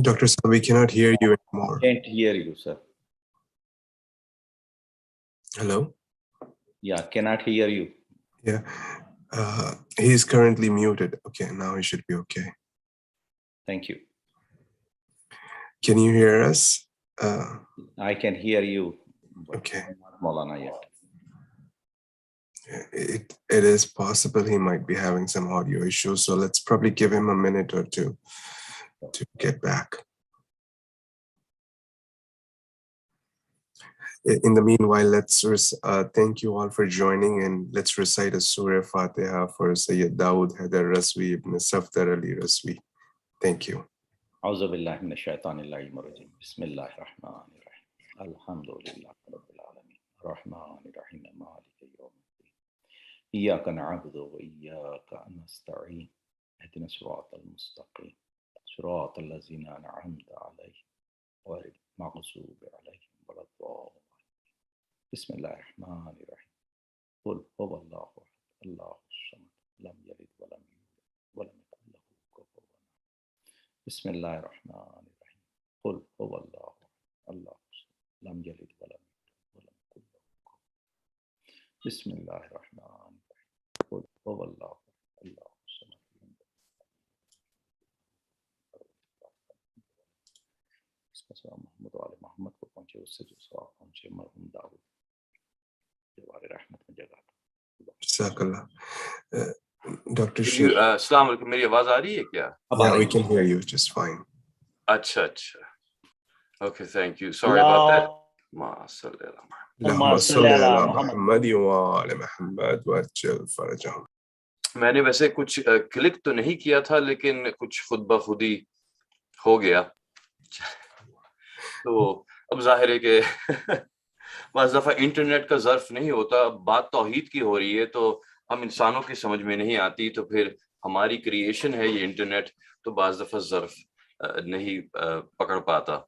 Dr. Saab, we cannot hear you anymore. Can't hear you, sir. Hello? Yeah, cannot hear you. Yeah. He's currently muted. Okay, now he should be okay. Thank you. Can you hear us? I can hear you. Okay. Not Maulana yet. It is possible he might be having some audio issues, so let's probably give him a minute or two to get back. In the meanwhile, let's thank you all for joining, and let's recite a Surah Fatiha for Sayyid Dawood Haider Rizvi ibn Safdar Ali Rizvi. Thank you. أعوذ بالله من الشيطان اللعين الرجيم بسم الله الرحمن الرحيم الحمد لله رب العالمين الرحمن الرحيم مالك يوم الدين إياك نعبد وإياك نستعين اهدنا الصراط المستقيم صراط الذين أنعمت عليهم غير المغضوب عليهم ولا الضالين بسم الله الرحمن الرحيم قل هو الله أحد الله الصمد لم يلد ولم يولد ولم يكن له كفوا أحد بسم الله الرحمن الرحيم قل هو الله أحد الله الصمد لم يلد ولم يولد ولم يكن له كفوا أحد بسم الله الرحمن الرحيم قل هو الله أحد الله الصمد لم يلد ولم محمد وعلى محمد को पहुंचे उससे जो सवाब पहुंचे मरहूम दाऊद जवारे रहमत में जगह Jazakallah. Dr. You, अस्सलाम वालेकुम, मेरी आवाज आ रही है क्या? Yeah, we can hear you just fine. अच्छा अच्छा. Okay, thank you. Sorry about that. اللهم صل على محمد وعلى محمد وعجل فرجهم. मैंने वैसे कुछ क्लिक तो नहीं किया था, लेकिन कुछ खुद ब खुद ही हो गया. तो अब जाहिर है कि बाज़ दफ़ा इंटरनेट का ज़र्फ नहीं होता. बात तौहीद की हो रही है तो हम इंसानों की समझ में नहीं आती, तो फिर हमारी क्रिएशन है ये इंटरनेट, तो बाज़ दफ़ा ज़र्फ नहीं पकड़ पाता.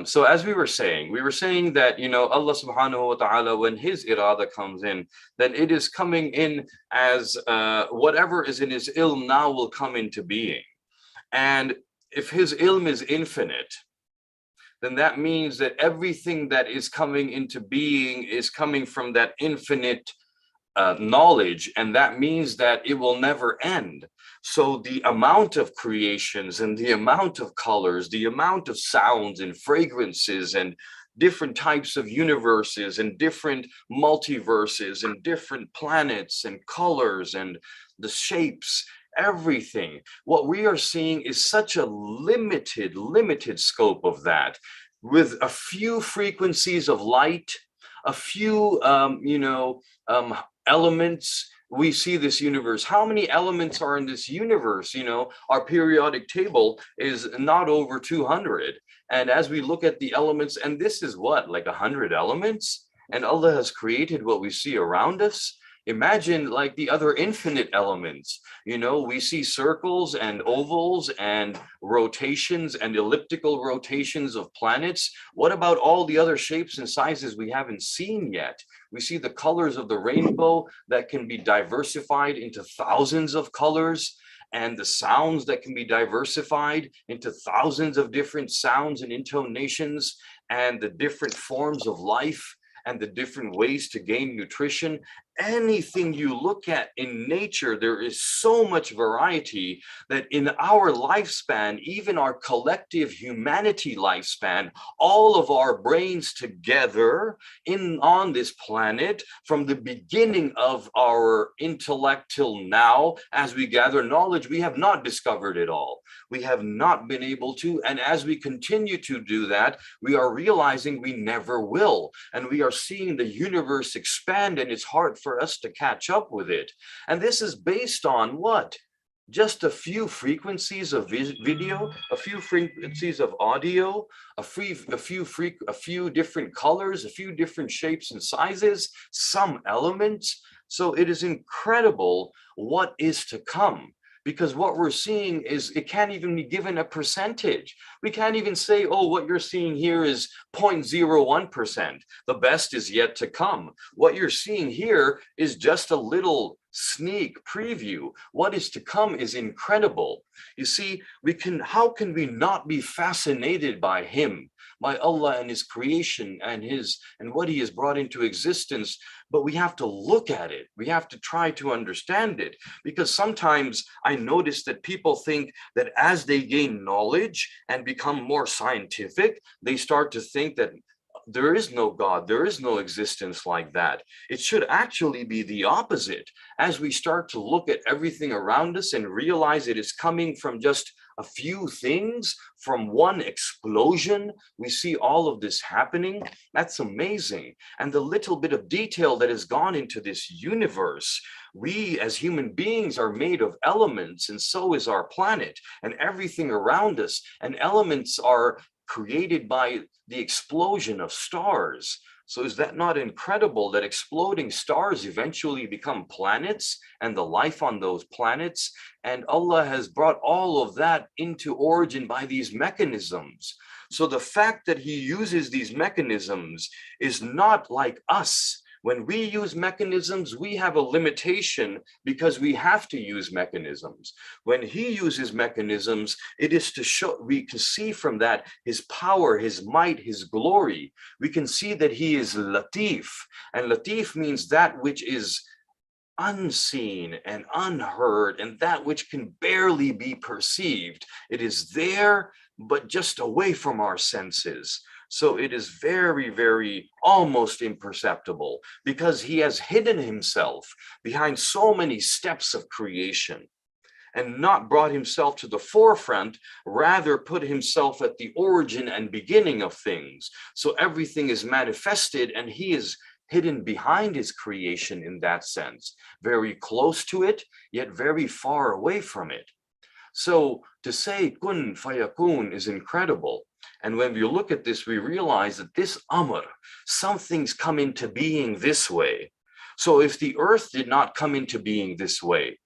So as we were saying that, you know, Allah subhanahu wa ta'ala, when his irada comes in, then it is coming in as whatever is in his ilm now will come into being. And if his ilm is infinite, then that means that everything that is coming into being is coming from that infinite knowledge, and that means that it will never end. So the amount of creations and the amount of colors, the amount of sounds and fragrances and different types of universes and different multiverses and different planets and colors and the shapes, everything, what we are seeing is such a limited scope of that, with a few frequencies of light, a few elements. We see this universe. How many elements are in this universe? You know, our periodic table is not over 200. And as we look at the elements, and this is what, like 100 elements? And Allah has created what we see around us. Imagine like the other infinite elements. You know, we see circles and ovals and rotations and elliptical rotations of planets. What about all the other shapes and sizes we haven't seen yet? We see the colors of the rainbow that can be diversified into thousands of colors, and the sounds that can be diversified into thousands of different sounds and intonations, and the different forms of life and the different ways to gain nutrition. Anything you look at in nature, there is so much variety that in our lifespan, even our collective humanity lifespan, all of our brains together on this planet, from the beginning of our intellect till now, as we gather knowledge, we have not discovered it all. We have not been able to, and as we continue to do that, we are realizing we never will, and we are seeing the universe expand, and it's hard for us to catch up with it. And this is based on what? Just a few frequencies of video, a few frequencies of audio, a few different colors, a few different shapes and sizes, some elements. So it is incredible what is to come. Because what we're seeing is, it can't even be given a percentage. We can't even say, oh, what you're seeing here is 0.01%. The best is yet to come. What you're seeing here is just a little sneak preview. What is to come is incredible. You see, how can we not be fascinated by him, by Allah and his creation and what he has brought into existence? But we have to look at it. We have to try to understand it, because sometimes I notice that people think that as they gain knowledge and become more scientific, they start to think that there is no God, there is no existence like that. It should actually be the opposite. As we start to look at everything around us and realize it is coming from just a few things, from one explosion, we see all of this happening. That's amazing. And the little bit of detail that has gone into this universe, we as human beings are made of elements, and so is our planet and everything around us. And elements are created by the explosion of stars. So is that not incredible that exploding stars eventually become planets and the life on those planets? And Allah has brought all of that into origin by these mechanisms. So the fact that He uses these mechanisms is not like us. When we use mechanisms, we have a limitation because we have to use mechanisms. When He uses mechanisms, it is to show, we can see from that His power, His might, His glory. We can see that He is Latif, and Latif means that which is unseen and unheard, and that which can barely be perceived. It is there, but just away from our senses. So it is very, very almost imperceptible because He has hidden Himself behind so many steps of creation and not brought Himself to the forefront, rather put Himself at the origin and beginning of things. So everything is manifested and He is hidden behind His creation in that sense, very close to it, yet very far away from it. So to say kun fayakun is incredible. And when we look at this, we realize that this amr, something's come into being this way. So if the earth did not come into being this way,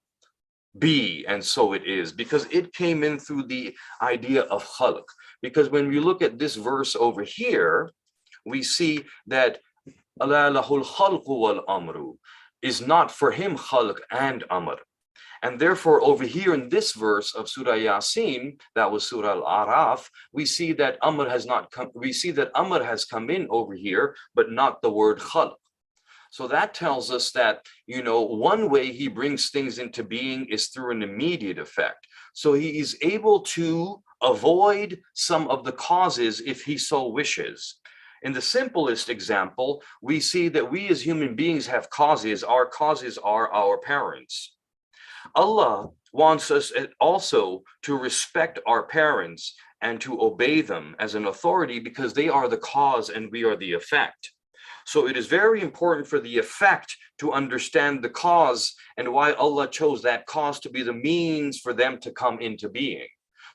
be, and so it is, because it came in through the idea of khalq. Because when we look at this verse over here, we see that ala lahul khalqu wal amru is not for Him khalq and amr. And therefore, over here in this verse of Surah Yasin, that was Surah Al-Araf, we see that Amr has not come, we see that Amr has come in over here, but not the word Khalq. So that tells us that, you know, one way He brings things into being is through an immediate effect. So He is able to avoid some of the causes if He so wishes. In the simplest example, we see that we as human beings have causes. Our causes are our parents. Allah wants us also to respect our parents and to obey them as an authority because they are the cause and we are the effect. So it is very important for the effect to understand the cause and why Allah chose that cause to be the means for them to come into being.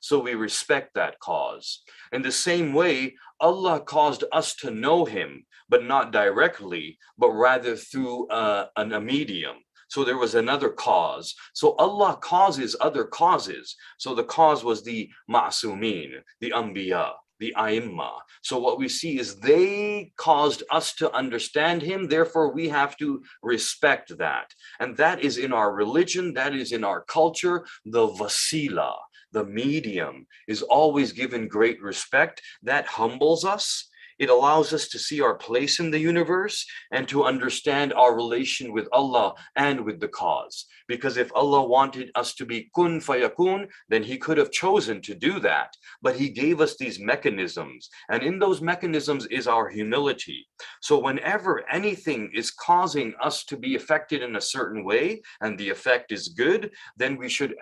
So we respect that cause. In the same way, Allah caused us to know Him, but not directly, but rather through a medium. So there was another cause. So Allah causes other causes. So the cause was the ma'sumin, the anbiya, the Aimma. So what we see is they caused us to understand Him, therefore we have to respect that. And that is in our religion, that is in our culture. The wasila, the medium, is always given great respect. That humbles us. It allows us to see our place in the universe and to understand our relation with Allah and with the cause. Because if Allah wanted us to be kun fayakun, then He could have chosen to do that. But He gave us these mechanisms. And in those mechanisms is our humility. So whenever anything is causing us to be affected in a certain way, and the effect is good, then we should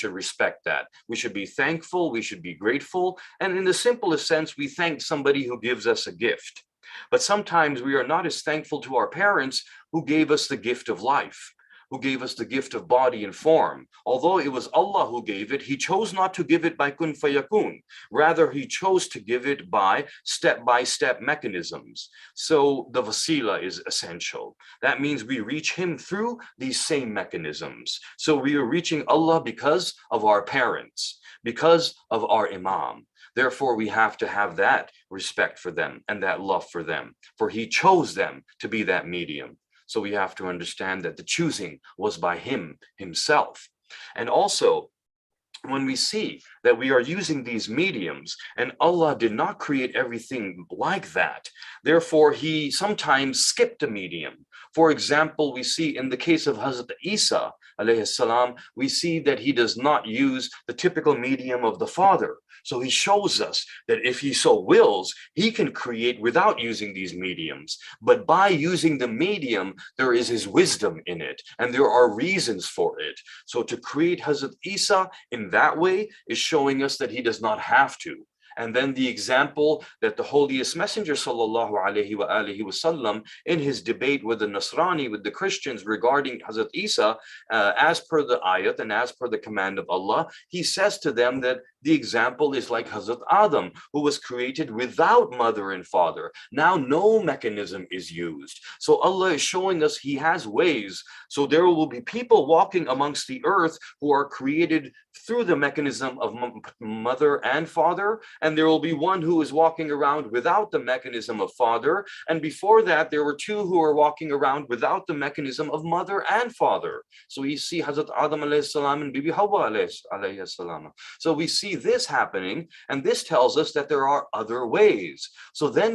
respect that. We should be thankful, we should be grateful. And in the simplest sense, we thank somebody who gives us a gift. But sometimes we are not as thankful to our parents who gave us the gift of life, who gave us the gift of body and form. Although it was Allah who gave it, He chose not to give it by kun fayakun. Rather, He chose to give it by step mechanisms. So the wasila is essential. That means we reach Him through these same mechanisms. So we are reaching Allah because of our parents, because of our imam. Therefore, we have to have that respect for them and that love for them, for He chose them to be that medium. So we have to understand that the choosing was by Him Himself. And also, when we see that we are using these mediums and Allah did not create everything like that, therefore He sometimes skipped a medium. For example, we see in the case of Hazrat Isa, alayhi salam, we see that he does not use the typical medium of the father. So he shows us that if he so wills, he can create without using these mediums. But by using the medium, there is his wisdom in it, and there are reasons for it. So to create Hazrat Isa in that way is showing us that he does not have to. And then the example that the holiest messenger sallallahu alaihi wasallam in his debate with the Nasrani, with the Christians regarding Hazrat Isa, as per the ayat and as per the command of Allah, he says to them that the example is like Hazrat Adam, who was created without mother and father. Now no mechanism is used. So Allah is showing us he has ways. So there will be people walking amongst the earth who are created through the mechanism of mother and father, and there will be one who is walking around without the mechanism of father, and before that there were two who were walking around without the mechanism of mother and father. So we see Hazrat Adam alayhi salam and Bibi Hawa alayhi salam. So we see this happening, and this tells us that there are other ways. So then,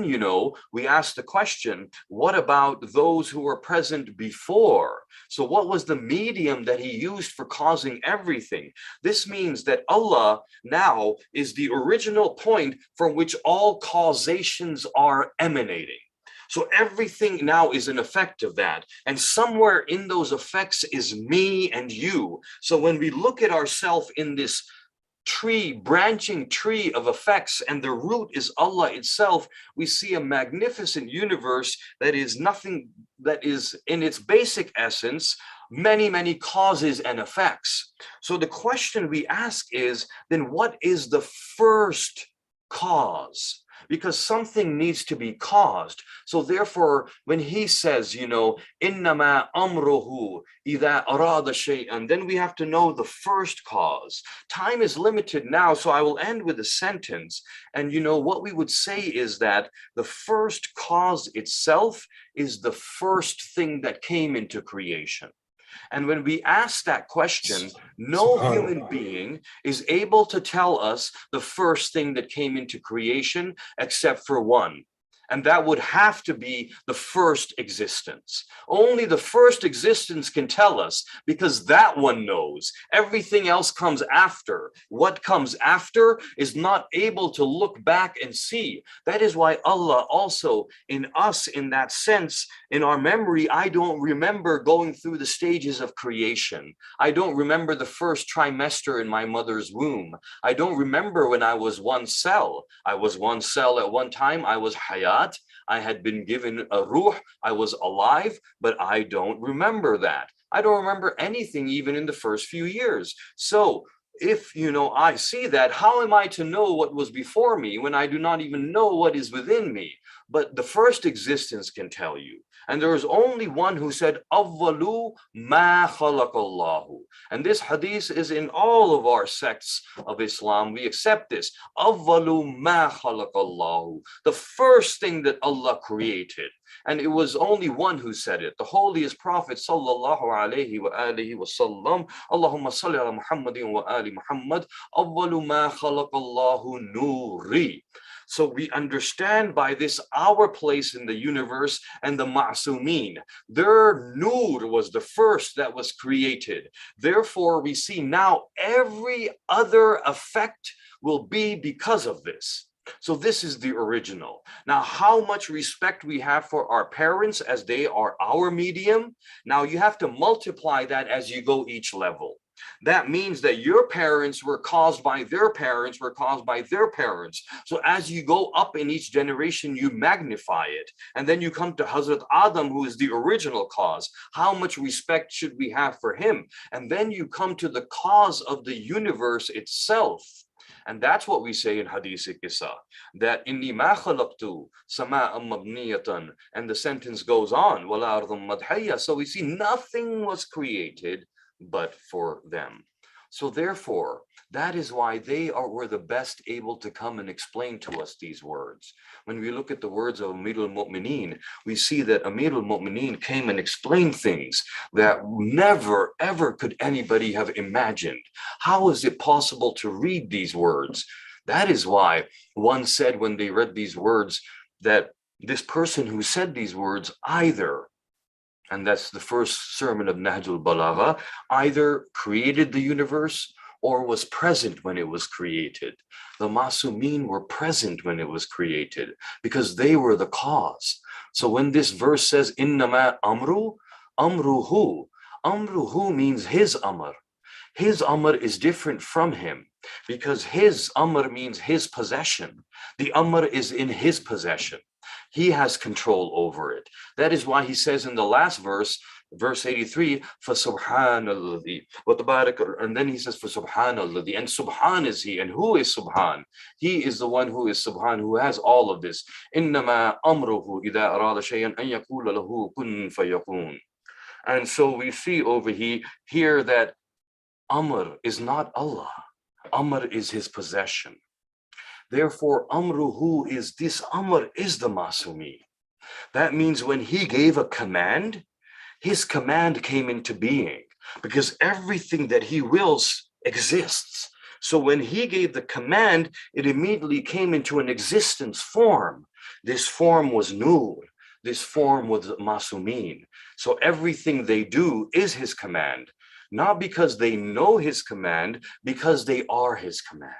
we ask the question, what about those who were present before? So what was the medium that he used for causing everything? This means that Allah now is the original point from which all causations are emanating. So everything now is an effect of that. And somewhere in those effects is me and you. So when we look at ourselves in this branching tree of effects, and the root is Allah itself, we see a magnificent universe that is nothing, that is in its basic essence, many, many causes and effects. So the question we ask is, then what is the first cause? Because something needs to be caused. So therefore, when he says, innama amruhu idha arada shay'an, then we have to know the first cause. Time is limited now, so I will end with a sentence. And what we would say is that the first cause itself is the first thing that came into creation. And when we ask that question, no human being is able to tell us the first thing that came into creation except for one. And that would have to be the first existence. Only the first existence can tell us, because that one knows. Everything else comes after. What comes after is not able to look back and see. That is why Allah also, in us, in that sense, in our memory, I don't remember going through the stages of creation. I don't remember the first trimester in my mother's womb. I don't remember when I was one cell. I was one cell at one time. I was hayat. I had been given a ruh. I was alive, but I don't remember that. I don't remember anything even in the first few years. So if I see that, how am I to know what was before me when I do not even know what is within me? But the first existence can tell you. And there is only one who said, Awwalu ma khalaqallahu. And this hadith is in all of our sects of Islam. We accept this. Awwalu ma khalaqallahu. The first thing that Allah created. And it was only one who said it, the holiest Prophet sallallahu alaihi wa alihi wa sallam. Allahumma salli ala Muhammadin wa ali Muhammad. Awwalu ma khalaqallahu nuri. So we understand by this our place in the universe and the ma'sumin. Their nur was the first that was created. Therefore, we see now every other effect will be because of this. So this is the original. Now, how much respect we have for our parents as they are our medium? Now you have to multiply that as you go each level. That means that your parents were caused by their parents, were caused by their parents. So as you go up in each generation, you magnify it. And then you come to Hazrat Adam, who is the original cause. How much respect should we have for him? And then you come to the cause of the universe itself. And that's what we say in Hadith Qissa, that inni ma khalaqtu sama'an mabniyatan, and the sentence goes on, wala ardham madhiyya. So we see nothing was created but for them. So therefore, that is why they were the best able to come and explain to us these words. When we look at the words of Amirul Mu'mineen, we see that Amirul Mu'mineen came and explained things that never, ever could anybody have imagined. How is it possible to read these words? That is why one said when they read these words that this person who said these words either and that's the first sermon of Nahjul Balagha, either created the universe or was present when it was created. The Masumeen were present when it was created because they were the cause. So when this verse says, Innama amru, amruhu, amruhu means his amr. His amr is different from him because his amr means his possession. The amr is in his possession. He has control over it. That is why he says in the last verse, verse 83, فَسُبْحَانَ الَّذِي, and then he says, فَسُبْحَانَ الَّذِي, and Subhan is he, and who is Subhan? He is the one who is Subhan, who has all of this. إِنَّمَا أَمْرُهُ إِذَا أَرَادَ شَيْئًا أَن يَقُولَ لَهُ كُن فَيَكُونُ. And so we see over here that Amr is not Allah. Amr is his possession. Therefore, Amruhu is this Amr is the Masumi. That means when he gave a command, his command came into being because everything that he wills exists. So when he gave the command, it immediately came into an existence form. This form was Nur. This form was Masumin. So everything they do is his command, not because they know his command, because they are his command.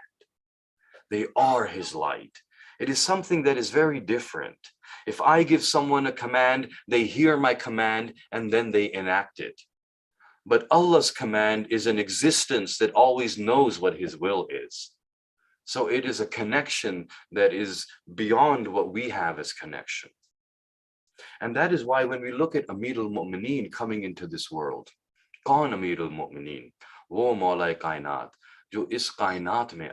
They are his light. It is something that is very different. If I give someone a command, they hear my command and then they enact it. But Allah's command is an existence that always knows what his will is. So it is a connection that is beyond what we have as connection. And that is why when we look at Amirul Mu'mineen coming into this world, Kaun Amirul Mu'mineen, wo Maulai Kainat, jo is Kainat mein